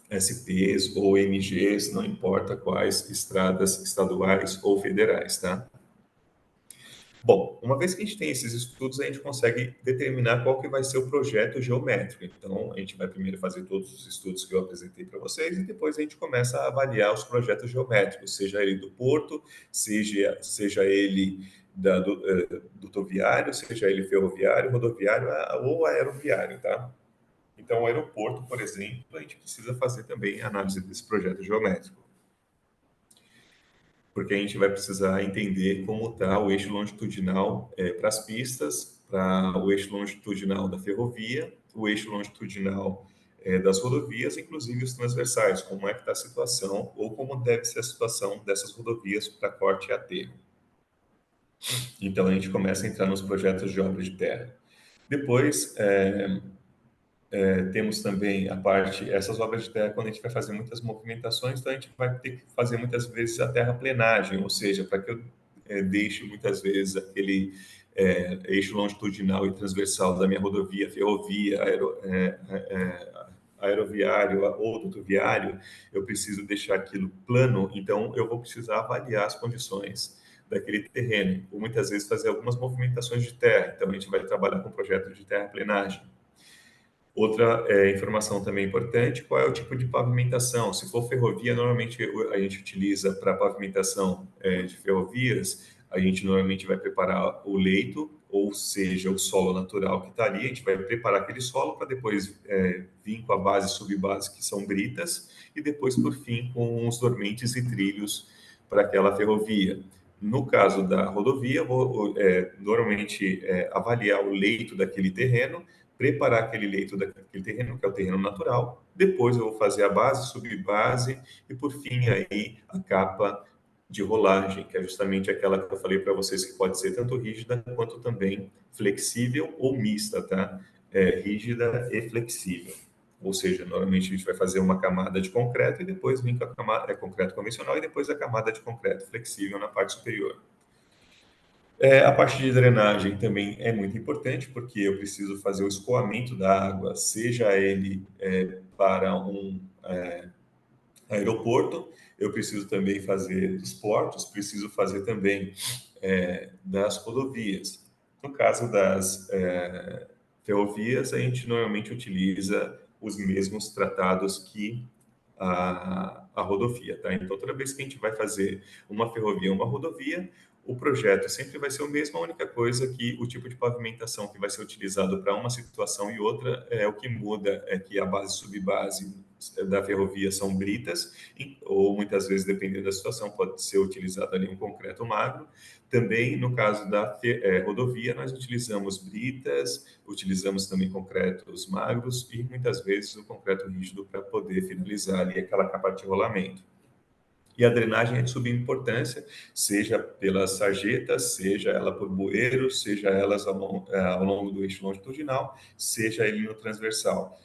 SPs ou MGs, não importa quais estradas estaduais ou federais, tá? Bom, uma vez que a gente tem esses estudos, a gente consegue determinar qual que vai ser o projeto geométrico. Então, a gente vai primeiro fazer todos os estudos que eu apresentei para vocês e depois a gente começa a avaliar os projetos geométricos, seja ele do porto, seja ele do rodoviário, seja ele ferroviário, rodoviário ou aeroviário, tá? Então, o aeroporto, por exemplo, a gente precisa fazer também a análise desse projeto geométrico, porque a gente vai precisar entender como está o eixo longitudinal para as pistas, para o eixo longitudinal da ferrovia, o eixo longitudinal das rodovias, inclusive os transversais, como é que está a situação ou como deve ser a situação dessas rodovias para corte e aterro. Então, a gente começa a entrar nos projetos de obra de terra. Depois, Temos também a parte, essas obras de terra, quando a gente vai fazer muitas movimentações, então a gente vai ter que fazer muitas vezes a terraplenagem, ou seja, para que eu deixe muitas vezes aquele eixo longitudinal e transversal da minha rodovia, ferrovia, aeroviário ou rodoviário, eu preciso deixar aquilo plano, então eu vou precisar avaliar as condições daquele terreno, ou muitas vezes fazer algumas movimentações de terra, então a gente vai trabalhar com projeto de terraplenagem. Outra informação também importante, qual é o tipo de pavimentação? Se for ferrovia, normalmente a gente utiliza para pavimentação de ferrovias, a gente normalmente vai preparar o leito, ou seja, o solo natural que está ali, a gente vai preparar aquele solo para depois vir com a base e subbase, que são britas, e depois, por fim, com os dormentes e trilhos para aquela ferrovia. No caso da rodovia, eu vou normalmente avaliar o leito daquele terreno, preparar aquele leito daquele terreno, que é o terreno natural. Depois eu vou fazer a base, subbase e, por fim, aí a capa de rolagem, que é justamente aquela que eu falei para vocês que pode ser tanto rígida quanto também flexível ou mista, tá? Rígida e flexível. Ou seja, normalmente a gente vai fazer uma camada de concreto e depois vem com a camada concreto convencional e depois a camada de concreto flexível na parte superior. A parte de drenagem também é muito importante, porque eu preciso fazer o escoamento da água, seja ele para um aeroporto, eu preciso também fazer dos portos, preciso fazer também das rodovias. No caso das ferrovias, a gente normalmente utiliza os mesmos tratados que a rodovia, tá? Então, toda vez que a gente vai fazer uma ferrovia, uma rodovia, o projeto sempre vai ser o mesmo, a única coisa que o tipo de pavimentação que vai ser utilizado para uma situação e outra, o que muda é que a base e subbase da ferrovia são britas, ou muitas vezes, dependendo da situação, pode ser utilizado ali um concreto magro. Também, no caso da rodovia, nós utilizamos britas, utilizamos também concretos magros e, muitas vezes, o concreto rígido para poder finalizar ali aquela capa de rolamento. E a drenagem é de suma importância, seja pelas sarjetas, seja ela por bueiros, seja elas ao longo do eixo longitudinal, seja ele no transversal,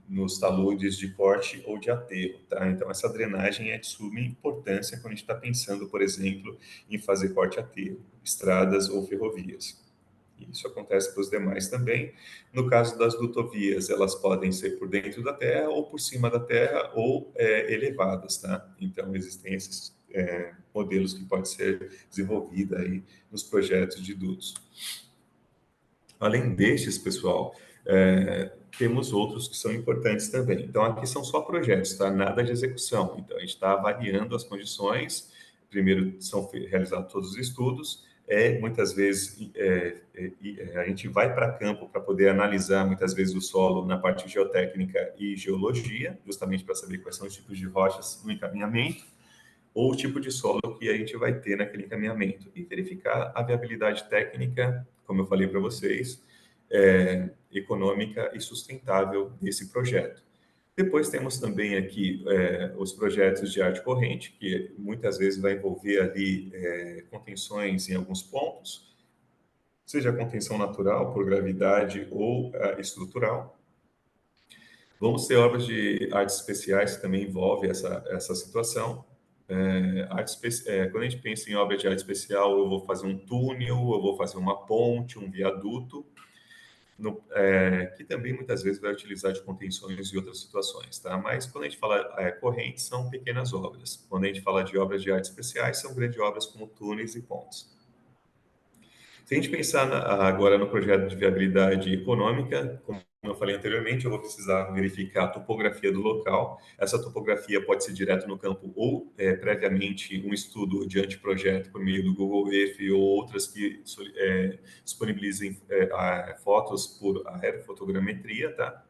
nos taludes de corte ou de aterro, tá? Então, essa drenagem é de suma importância quando a gente está pensando, por exemplo, em fazer corte-aterro, estradas ou ferrovias. Isso acontece para os demais também. No caso das dutovias, elas podem ser por dentro da terra ou por cima da terra ou elevadas, tá? Então, existem esses modelos que podem ser desenvolvidos aí nos projetos de dutos. Além destes, pessoal, temos outros que são importantes também. Então, aqui são só projetos, tá? Nada de execução. Então, a gente está avaliando as condições. Primeiro, são realizados todos os estudos. Muitas vezes, a gente vai para campo para poder analisar, muitas vezes, o solo na parte geotécnica e geologia, justamente para saber quais são os tipos de rochas no encaminhamento, ou o tipo de solo que a gente vai ter naquele encaminhamento, e verificar a viabilidade técnica, como eu falei para vocês, econômica e sustentável desse projeto. Depois temos também aqui os projetos de arte corrente, que muitas vezes vai envolver ali contenções em alguns pontos, seja contenção natural, por gravidade ou estrutural. Vamos ter obras de artes especiais que também envolve essa situação. Quando a gente pensa em obra de arte especial, eu vou fazer um túnel, eu vou fazer uma ponte, um viaduto, que também muitas vezes vai utilizar de contenções e outras situações, tá? Mas quando a gente fala correntes, são pequenas obras. Quando a gente fala de obras de arte especiais, são grandes obras como túneis e pontes. Se a gente pensar agora no projeto de viabilidade econômica, como eu falei anteriormente, eu vou precisar verificar a topografia do local. Essa topografia pode ser direto no campo ou previamente um estudo de anteprojeto por meio do Google Earth ou outras que disponibilizem fotos por aerofotogrametria, tá?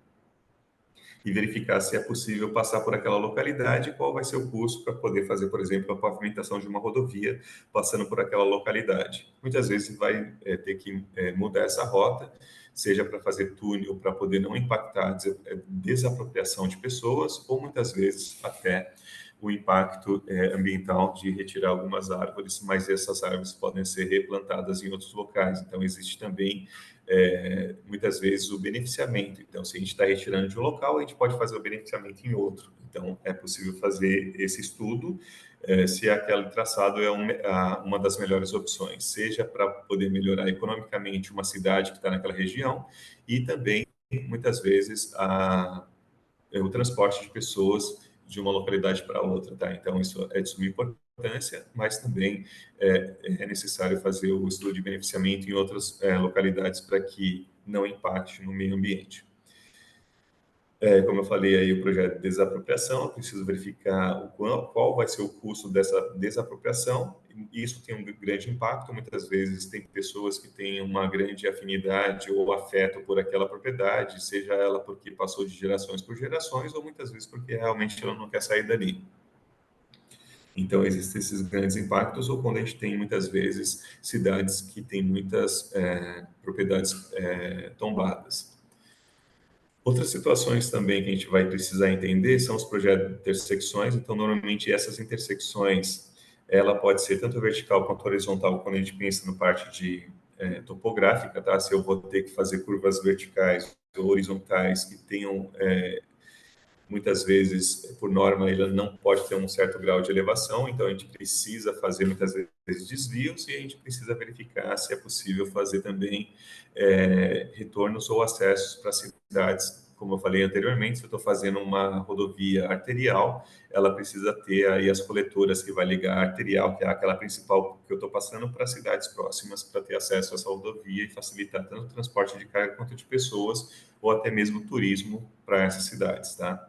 E verificar se é possível passar por aquela localidade, qual vai ser o custo para poder fazer, por exemplo, a pavimentação de uma rodovia passando por aquela localidade. Muitas vezes vai ter que mudar essa rota, seja para fazer túnel, para poder não impactar a desapropriação de pessoas, ou muitas vezes até o impacto ambiental de retirar algumas árvores, mas essas árvores podem ser replantadas em outros locais. Então, existe também, muitas vezes, o beneficiamento. Então, se a gente está retirando de um local, a gente pode fazer o beneficiamento em outro. Então, é possível fazer esse estudo, se aquele traçado é uma das melhores opções, seja para poder melhorar economicamente uma cidade que está naquela região e também, muitas vezes, o transporte de pessoas de uma localidade para outra, tá? Então, isso é de suma importância, mas também é necessário fazer o estudo de beneficiamento em outras localidades para que não impacte no meio ambiente. Como eu falei aí, o projeto de desapropriação, eu preciso verificar qual vai ser o custo dessa desapropriação, e isso tem um grande impacto. Muitas vezes tem pessoas que têm uma grande afinidade ou afeto por aquela propriedade, seja ela porque passou de gerações por gerações, ou muitas vezes porque realmente ela não quer sair dali. Então, existem esses grandes impactos, ou quando a gente tem, muitas vezes, cidades que têm muitas propriedades tombadas. Outras situações também que a gente vai precisar entender são os projetos de intersecções. Então, normalmente, essas intersecções, ela pode ser tanto vertical quanto horizontal, quando a gente pensa no parte de topográfica, tá? Se eu vou ter que fazer curvas verticais ou horizontais que tenham, muitas vezes, por norma, ele não pode ter um certo grau de elevação, então a gente precisa fazer, muitas vezes, desvios e a gente precisa verificar se é possível fazer também retornos ou acessos para cidades. Como eu falei anteriormente, se eu estou fazendo uma rodovia arterial, ela precisa ter aí as coletoras que vai ligar a arterial, que é aquela principal que eu estou passando, para cidades próximas, para ter acesso a essa rodovia e facilitar tanto o transporte de carga quanto de pessoas, ou até mesmo turismo para essas cidades, tá?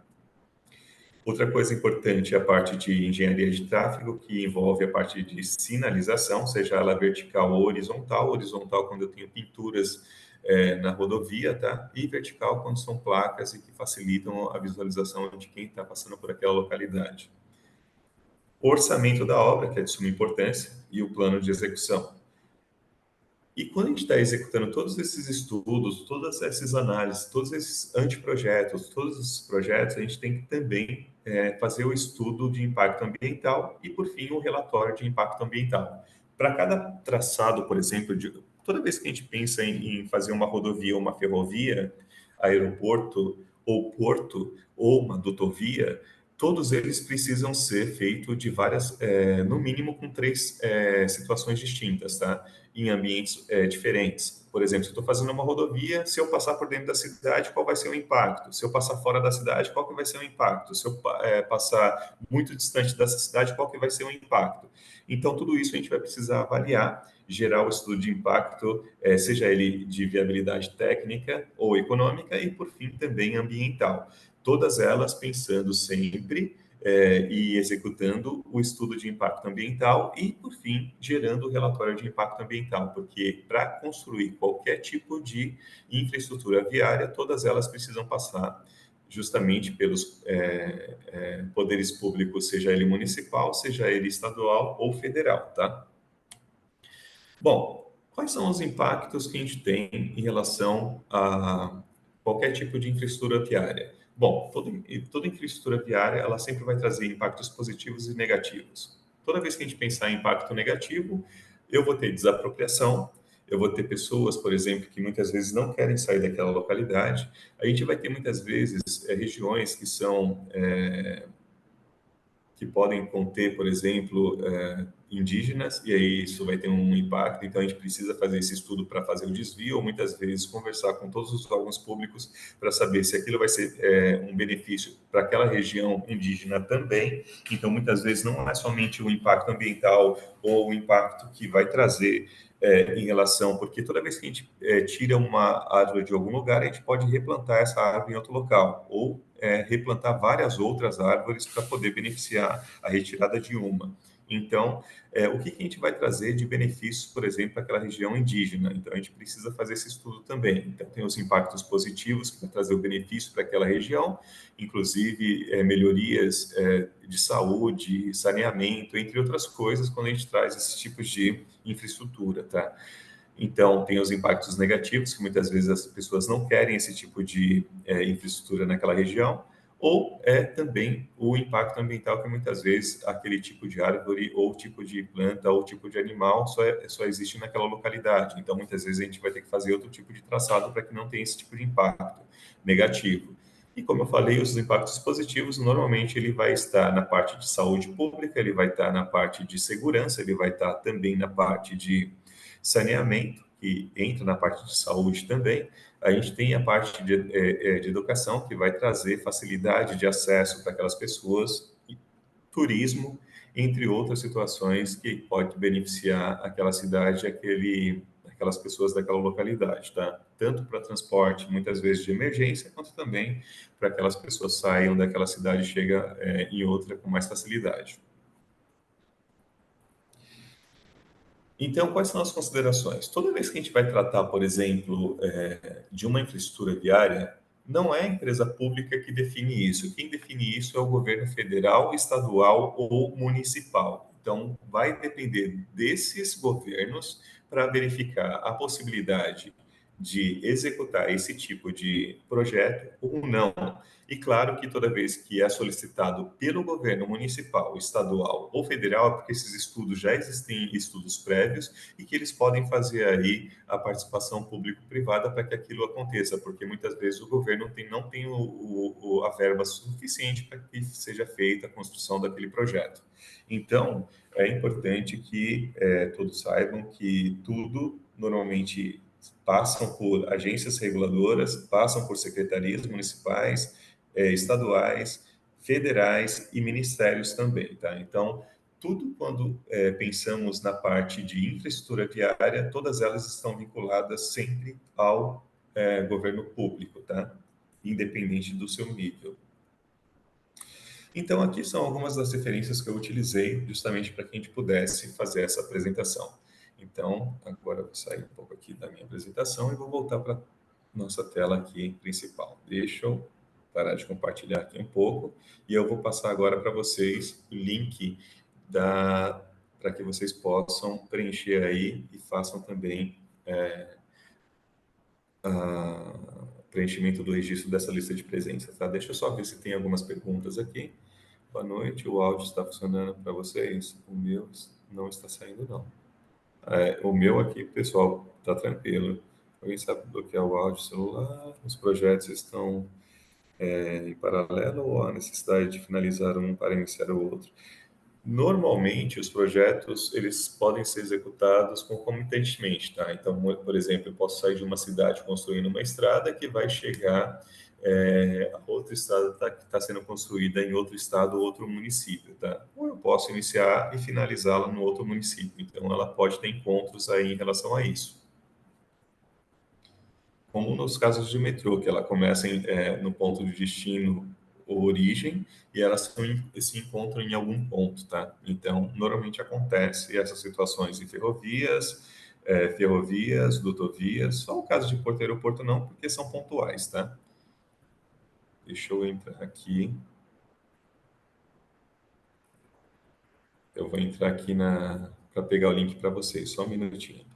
Outra coisa importante é a parte de engenharia de tráfego, que envolve a parte de sinalização, seja ela vertical ou horizontal. Horizontal, quando eu tenho pinturas na rodovia, tá? E vertical, quando são placas e que facilitam a visualização de quem está passando por aquela localidade. O orçamento da obra, que é de suma importância, e o plano de execução. E quando a gente está executando todos esses estudos, todas essas análises, todos esses anteprojetos, todos esses projetos, a gente tem que também fazer o estudo de impacto ambiental e, por fim, o relatório de impacto ambiental. Para cada traçado, por exemplo, toda vez que a gente pensa em fazer uma rodovia ou uma ferrovia, aeroporto ou porto ou uma dutovia, todos eles precisam ser feitos de várias, no mínimo com três situações distintas, tá? Em ambientes diferentes. Por exemplo, se eu estou fazendo uma rodovia, se eu passar por dentro da cidade, qual vai ser o impacto? Se eu passar fora da cidade, qual que vai ser o impacto? Se eu passar muito distante dessa cidade, qual que vai ser o impacto? Então, tudo isso a gente vai precisar avaliar, gerar o estudo de impacto, seja ele de viabilidade técnica ou econômica, e, por fim, também ambiental. Todas elas pensando sempre e executando o estudo de impacto ambiental e, por fim, gerando o relatório de impacto ambiental, porque para construir qualquer tipo de infraestrutura viária, todas elas precisam passar justamente pelos poderes públicos, seja ele municipal, seja ele estadual ou federal, tá? Bom, quais são os impactos que a gente tem em relação a qualquer tipo de infraestrutura viária? Bom, toda infraestrutura viária, ela sempre vai trazer impactos positivos e negativos. Toda vez que a gente pensar em impacto negativo, eu vou ter desapropriação, eu vou ter pessoas, por exemplo, que muitas vezes não querem sair daquela localidade. A gente vai ter muitas vezes regiões que são que podem conter, por exemplo, indígenas, e aí isso vai ter um impacto. Então, a gente precisa fazer esse estudo para fazer o desvio, ou muitas vezes conversar com todos os órgãos públicos para saber se aquilo vai ser um benefício para aquela região indígena também. Então, muitas vezes, não é somente o impacto ambiental ou o impacto que vai trazer em relação, porque toda vez que a gente tira uma árvore de algum lugar, a gente pode replantar essa árvore em outro local, ou replantar várias outras árvores para poder beneficiar a retirada de uma. Então, o que a gente vai trazer de benefícios, por exemplo, para aquela região indígena? Então, a gente precisa fazer esse estudo também. Então, tem os impactos positivos, que vai trazer o benefício para aquela região, inclusive melhorias de saúde, saneamento, entre outras coisas, quando a gente traz esses tipos de infraestrutura, tá? Então, tem os impactos negativos, que muitas vezes as pessoas não querem esse tipo de infraestrutura naquela região, ou é também o impacto ambiental que muitas vezes aquele tipo de árvore ou tipo de planta ou tipo de animal só existe naquela localidade. Então, muitas vezes a gente vai ter que fazer outro tipo de traçado para que não tenha esse tipo de impacto negativo. E como eu falei, os impactos positivos, normalmente ele vai estar na parte de saúde pública, ele vai estar na parte de segurança, ele vai estar também na parte de saneamento, que entra na parte de saúde também. A gente tem a parte de educação, que vai trazer facilidade de acesso para aquelas pessoas, e turismo, entre outras situações que pode beneficiar aquela cidade, aquelas pessoas daquela localidade, tá? Tanto para transporte, muitas vezes de emergência, quanto também para que aquelas pessoas saiam daquela cidade e cheguem em outra com mais facilidade. Então, quais são as considerações? Toda vez que a gente vai tratar, por exemplo, de uma infraestrutura viária, não é a empresa pública que define isso. Quem define isso é o governo federal, estadual ou municipal. Então, vai depender desses governos para verificar a possibilidade de executar esse tipo de projeto ou não. E claro que toda vez que é solicitado pelo governo municipal, estadual ou federal, é porque esses estudos já existem estudos prévios e que eles podem fazer aí a participação público-privada para que aquilo aconteça, porque muitas vezes o governo não tem a verba suficiente para que seja feita a construção daquele projeto. Então, é importante que todos saibam que tudo normalmente passam por agências reguladoras, passam por secretarias municipais, estaduais, federais e ministérios também, tá? Então, tudo quando pensamos na parte de infraestrutura viária, todas elas estão vinculadas sempre ao governo público, tá? Independente do seu nível. Então, aqui são algumas das referências que eu utilizei justamente para que a gente pudesse fazer essa apresentação. Então, agora eu vou sair um pouco aqui da minha apresentação e vou voltar para nossa tela aqui principal. Deixa eu parar de compartilhar aqui um pouco e eu vou passar agora para vocês o link para que vocês possam preencher aí e façam também preenchimento do registro dessa lista de presença, tá? Deixa eu só ver se tem algumas perguntas aqui. Boa noite, o áudio está funcionando para vocês? O meu não está saindo, não. O meu aqui, pessoal, está tranquilo. Alguém sabe bloquear o áudio celular? Os projetos estão em paralelo ou há necessidade de finalizar um para iniciar o outro? Normalmente, os projetos eles podem ser executados concomitantemente, tá? Então, por exemplo, eu posso sair de uma cidade construindo uma estrada que vai chegar a outra estrada que está sendo construída em outro estado ou outro município, tá? Ou eu posso iniciar e finalizá-la no outro município. Então, ela pode ter encontros aí em relação a isso. Como nos casos de metrô, que ela começa no ponto de destino ou origem e elas se encontram em algum ponto, tá? Então, normalmente acontece essas situações em ferrovias, ferrovias, rodovias, só o caso de porto e aeroporto não, porque são pontuais, tá? Deixa eu entrar aqui. Eu vou entrar aqui para pegar o link para vocês, só um minutinho.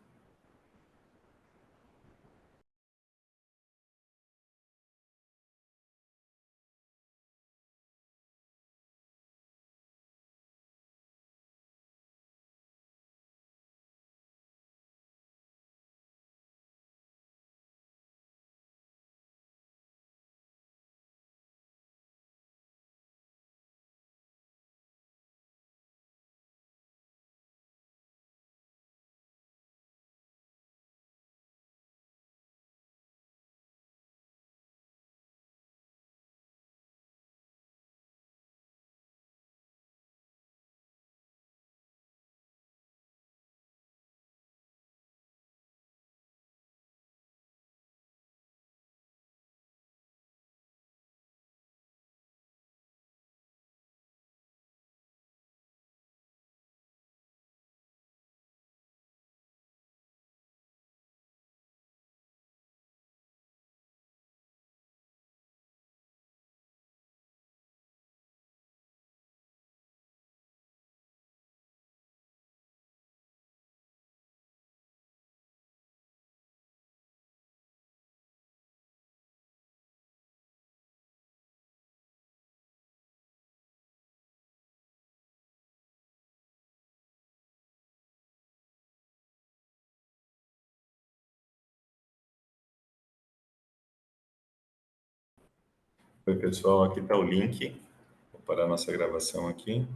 Oi, pessoal, aqui está o link. Vou parar a nossa gravação aqui.